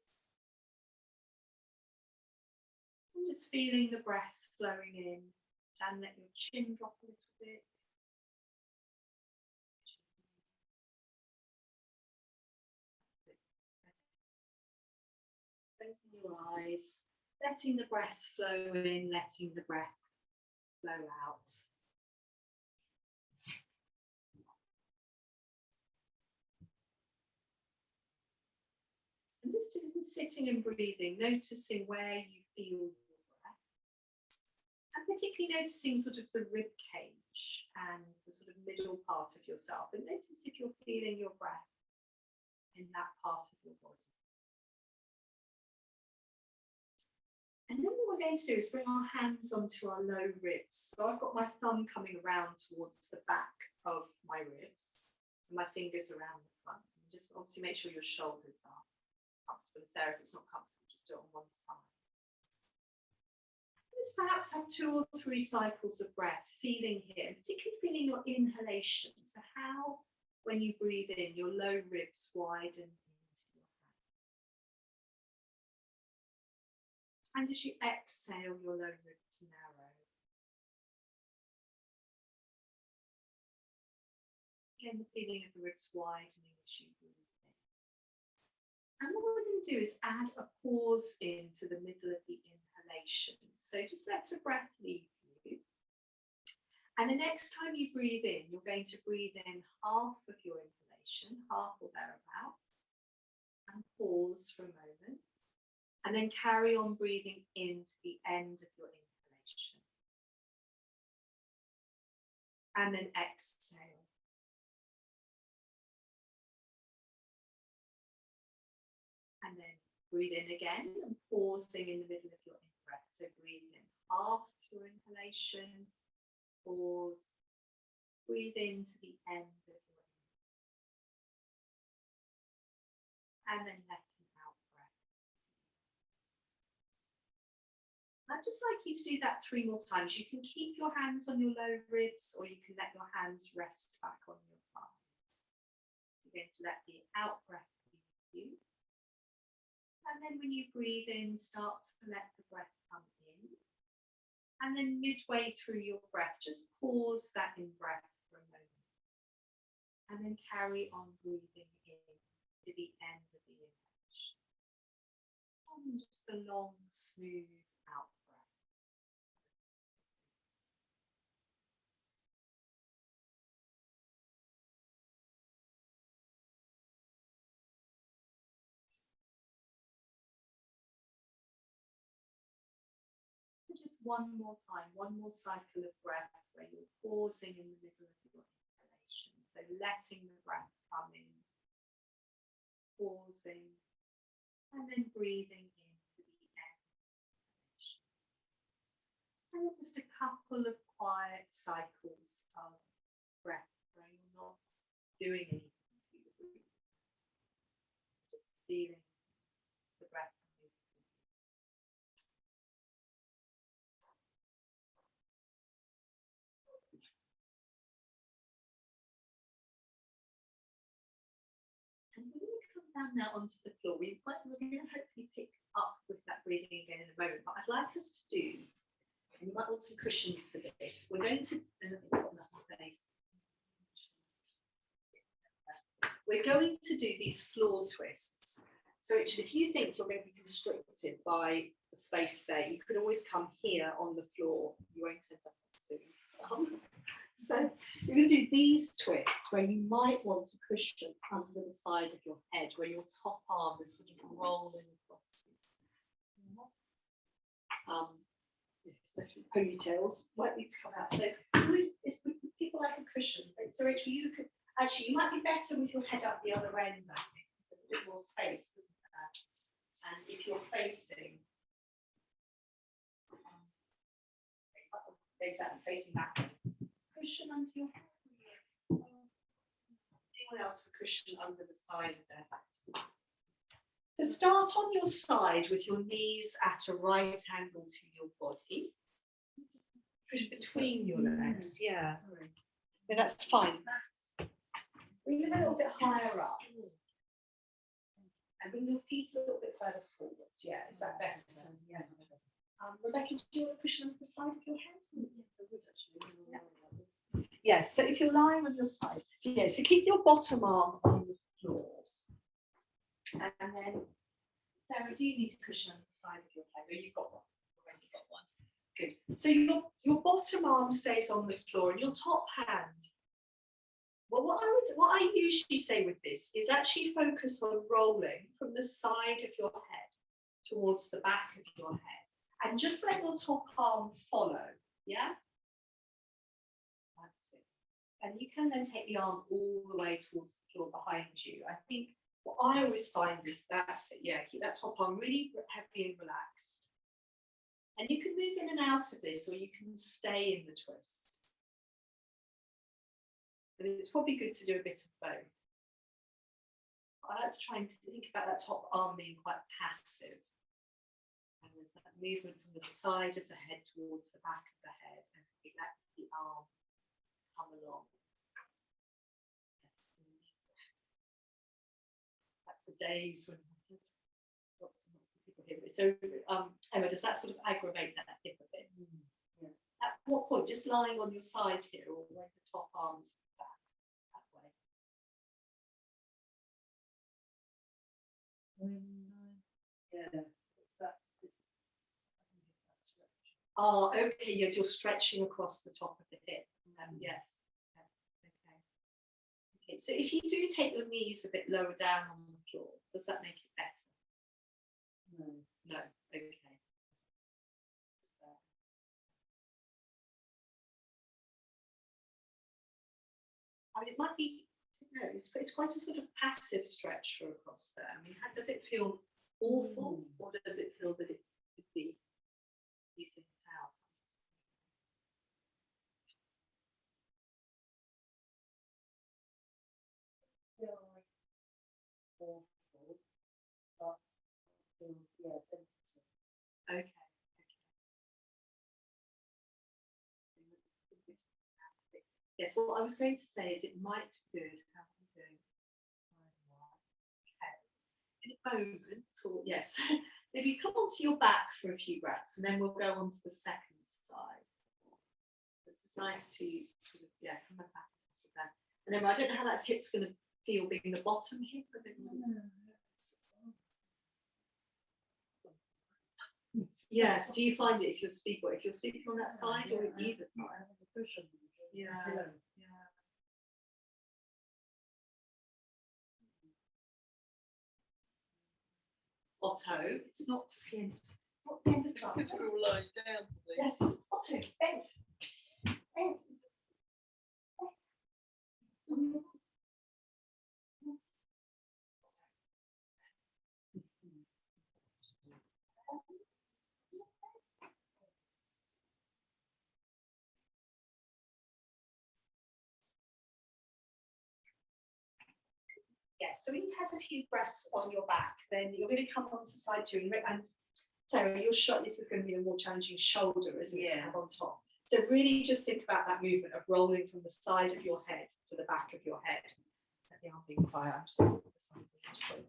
And just feeling the breath flowing in. And let your chin drop a little bit. Closing your eyes, letting the breath flow in, letting the breath flow out. And just sitting and breathing, noticing where you feel your breath. And particularly noticing sort of the rib cage and the sort of middle part of yourself. And notice if you're feeling your breath in that part of your body. And then what we're going to do is bring our hands onto our low ribs. So I've got my thumb coming around towards the back of my ribs and my fingers around the front. And just obviously make sure your shoulders are comfortable. Sarah, if it's not comfortable, just do it on one side. Let's perhaps have 2 or 3 cycles of breath, feeling here, particularly feeling your inhalation. So how, when you breathe in, your low ribs widen. And as you exhale, your low ribs narrow. Again, the feeling of the ribs widening as you breathe in. And what we're going to do is add a pause into the middle of the inhalation. So just let the breath leave you. And the next time you breathe in, you're going to breathe in half of your inhalation, half or thereabouts, and pause for a moment. And then carry on breathing into the end of your inhalation. And then exhale. And then breathe in again and pausing in the middle of your in-breath. So breathe in half your inhalation, pause, breathe into the end of your inhalation. And then let I'd just like you to do that 3 more times. You can keep your hands on your low ribs or you can let your hands rest back on your thighs. You're going to let the out breath leave you. And then when you breathe in, start to let the breath come in. And then midway through your breath, just pause that in breath for a moment. And then carry on breathing in to the end of the inhalation. And just a long, smooth out breath. Just one more time, one more cycle of breath where you're pausing in the middle of your inhalation. So letting the breath come in, pausing, and then breathing into the end of the inhalation. And then just a couple of quiet cycles of breath where you're not doing anything to your breathing. Just feeling the breath. And we're going to come down now onto the floor. We're going to hopefully pick up with that breathing again in a moment. But I'd like us to do, and you might want some cushions for this. We're going to, enough space. We're going to do these floor twists. So Richard, if you think you're going to be constricted by the space there, you could always come here on the floor. You won't end up soon. So you're going to do these twists where you might want to cushion under the side of your head, where your top arm is sort of rolling across. Especially ponytails might need to come out. So people like a cushion. So Rachel, you could actually, you might be better with your head up the other end. I think there's a bit more space, isn't there? And if you're facing, exactly facing back, cushion under your head. Anyone else for cushion under the side of their head? So start on your side with your knees at a right angle to your body. Push between your legs, yeah. No, that's fine. Bring them a little bit higher up. And bring your feet a little bit further forwards. Yeah, is that better? Yeah. Rebecca, do you want to push on the side of your head? Yes, so if you're lying on your side, yeah, so keep your bottom arm on the floor. And then, Sarah, do you need to cushion on the side of your head? Or you've got one? Already got one. Good. So your bottom arm stays on the floor and your top hand. Well, what I usually say with this is actually focus on rolling from the side of your head towards the back of your head. And just let your top arm follow, yeah? That's it. And you can then take the arm all the way towards the floor behind you. I think what I always find is that's it, yeah, keep that top arm really heavy and relaxed. And you can move in and out of this, or you can stay in the twist. But it's probably good to do a bit of both. I like to try and think about that top arm being quite passive. And there's that movement from the side of the head towards the back of the head, and let the arm come along. Like the days when lots and lots of people hear it. So, Emma, does that sort of aggravate that hip a bit? Yeah. At what point? Just lying on your side here, or when the top arm's back that way? Yeah. Oh, okay, yes, you're stretching across the top of the hip. Yes, okay. Okay, so if you do take your knees a bit lower down on the floor, does that make it better? No, okay. I mean, it might be, I don't know, it's quite a sort of passive stretch for across there. I mean, does it feel awful, or does it feel that it could be easing it out? Feel like awful, but feels, yeah, sensitive. Okay. Yes, what I was going to say is it might be good. How are we doing? Okay. In a moment, or yes, if you come onto your back for a few breaths, and then we'll go on to the second side. It's nice to sort of, yeah, come back. And then I don't know how that hip's going to feel being the bottom hip. I don't know. Yes. Do you find it if you're speaking on that side or either side? Yeah. Yeah. Otto, it's not the end. Not the end of class. Because we're all lying down. Yes, Otto, thanks. Yes, so when you've had a few breaths on your back, then you're going to come on to side two. And Sarah, your shot, this is going to be a more challenging shoulder, isn't it, to have on top. So really just think about that movement of rolling from the side of your head to the back of your head. Let the arm being quiet. I'm just going to put the sides of the head.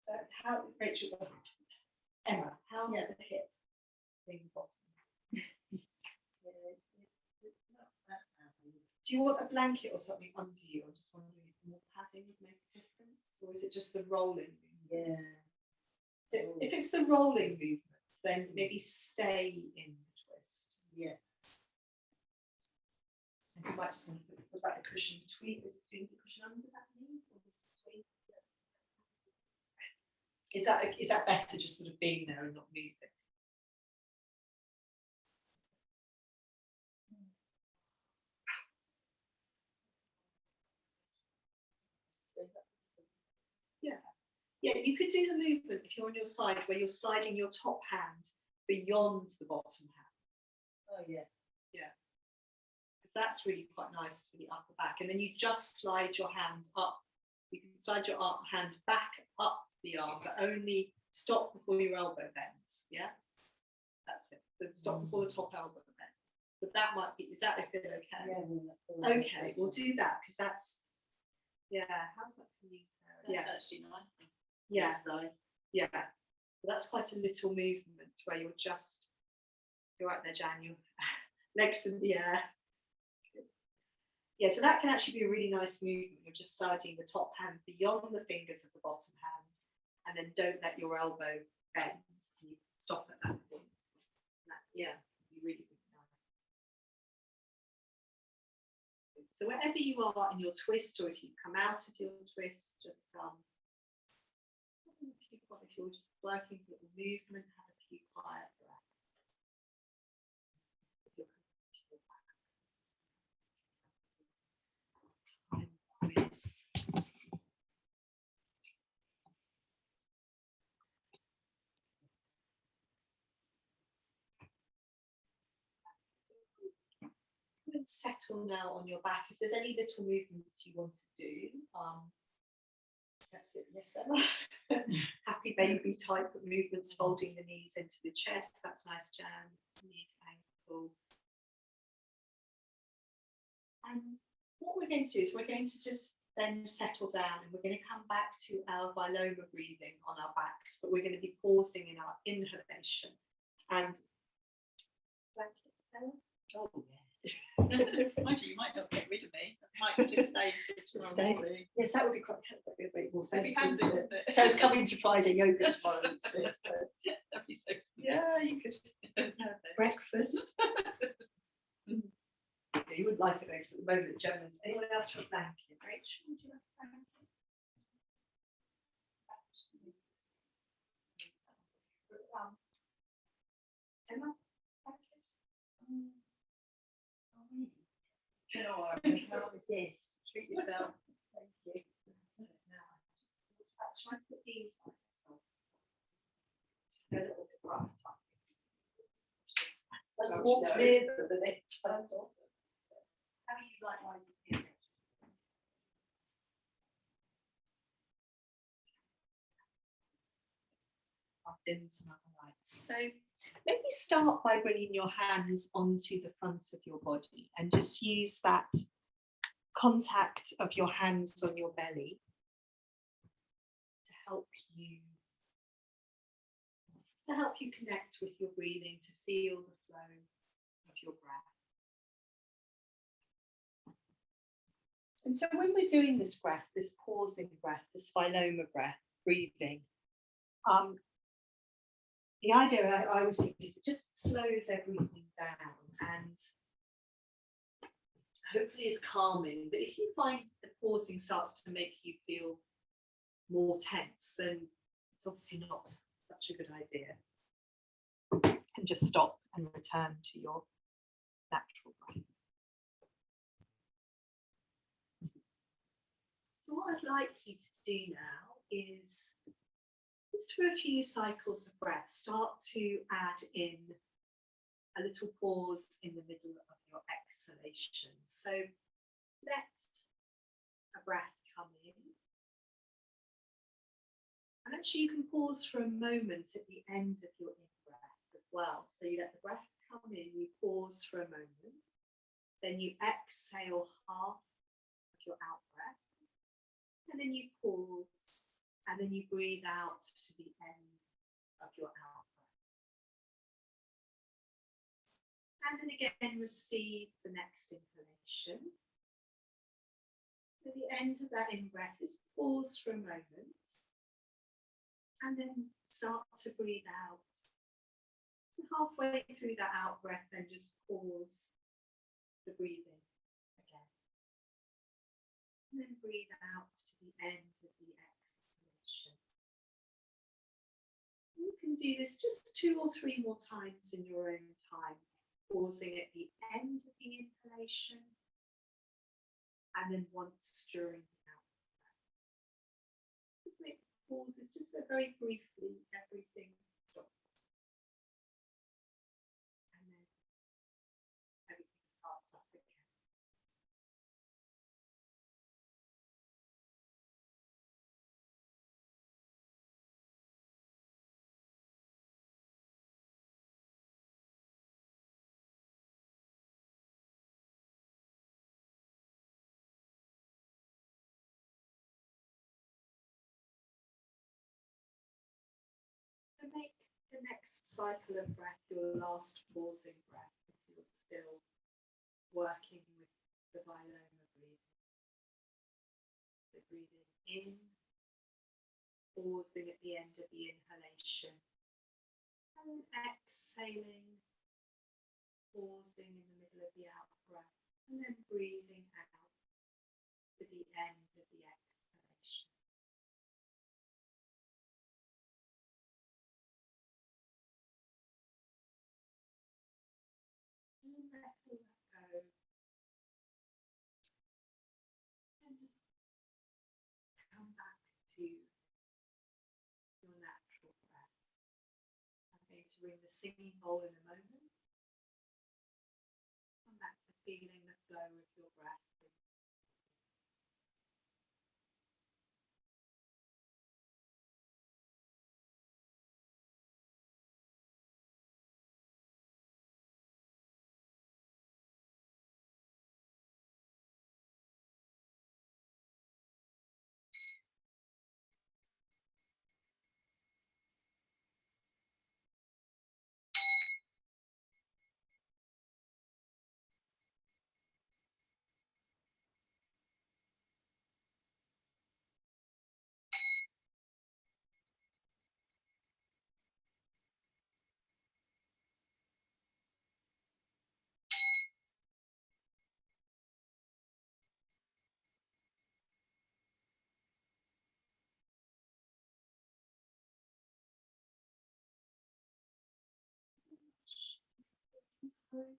So how, Rachel, Emma, how's the hip being bottom? It's not that bad. Do you want a blanket or something under you? I'm just wondering if more padding would make a difference, or is it just the rolling movements? If it's the rolling movements, then maybe stay in the twist. Yeah. And you might just want to put back the cushion between the cushion under that knee, or between. Is that better, just sort of being there and not moving? Yeah, you could do the movement if you're on your side where you're sliding your top hand beyond the bottom hand. Oh yeah. Yeah. Because that's really quite nice for the upper back. And then you just slide your hand up. You can slide your hand back up the arm, but only stop before your elbow bends. Yeah. That's it. So stop before the top elbow bends. So that might be, is that okay? Yeah. Okay, we'll do that because that's, yeah, how's that for you, Sarah? That's Yes. actually nice. Yeah. Side. Yeah, well, that's quite a little movement where you're right there, Jan, your legs in the air. Yeah, so that can actually be a really nice movement. You're just sliding the top hand beyond the fingers of the bottom hand, and then don't let your elbow bend. You stop at that point. Yeah, you really, really nice. So wherever you are in your twist, or if you come out of your twist, just if you're just working with the movement, have a few quiet breaths. And settle now on your back. If there's any little movements you want to do, that's it, yes, Emma. Happy baby type of movements, folding the knees into the chest. That's nice, Jan. Knee to ankle. And what we're going to do is we're going to just then settle down, and we're going to come back to our Viloma breathing on our backs, but we're going to be pausing in our inhalation. And Oh yeah. Mind you, you might not get rid of me. I might just stay until tomorrow morning. yes, that would be quite more That'd be sense. handy, wouldn't it? So it's coming to Friday yoga tomorrow. So, That'd be so yeah, you could breakfast. Yeah, you wouldn't like it though, because at the moment, Gemma's. Anyone else for a blanket? Rachel, would you like a blanket? Emma, blanket? No, I can't resist. treat yourself. Thank you. Now, just try to put these on myself. Just go a little bit right up. Just walked near them and they turned off. How do you like mine? I'll dim some other lights. So maybe start by bringing your hands onto the front of your body and just use that contact of your hands on your belly to help you connect with your breathing, to feel the flow of your breath. And so when we're doing this breath, this pausing breath, this Viloma breath, breathing, the idea I always think is it just slows everything down and hopefully is calming. But if you find the pausing starts to make you feel more tense, then it's obviously not such a good idea. And just stop and return to your natural breath. So what I'd like you to do now is just for a few cycles of breath, start to add in a little pause in the middle of your exhalation. So let a breath come in. And actually you can pause for a moment at the end of your in-breath as well. So you let the breath come in, you pause for a moment, then you exhale half of your out-breath, and then you pause. And then you breathe out to the end of your out breath. And then again, receive the next inhalation. At the end of that in-breath is pause for a moment and then start to breathe out. And halfway through that out breath, then just pause the breathing again. And then breathe out to the end of the exhalation. You can do this just 2 or 3 more times in your own time, pausing at the end of the inhalation and then once during the out breath. Just make pauses, just very briefly, everything stops. And then everything starts up again. So make the next cycle of breath your last pausing breath if you're still working with the Viloma breathing. So breathing in, pausing at the end of the inhalation, and then exhaling, pausing in the middle of the out breath, and then breathing out to the end of the exhalation. And let all that go. And just come back to your natural breath. I'm going to ring the singing bowl in a moment. Come back to feeling the flow of your breath. Very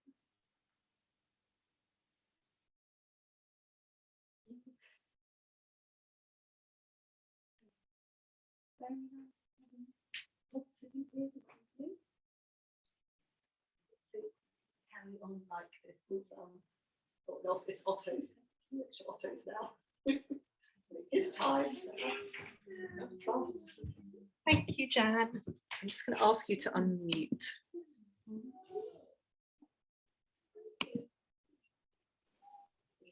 nice. What's sitting here this evening? Carry on like this. It's no, it's Otto's. It's Otto's now. It's time. Thank you, Jan. I'm just going to ask you to unmute.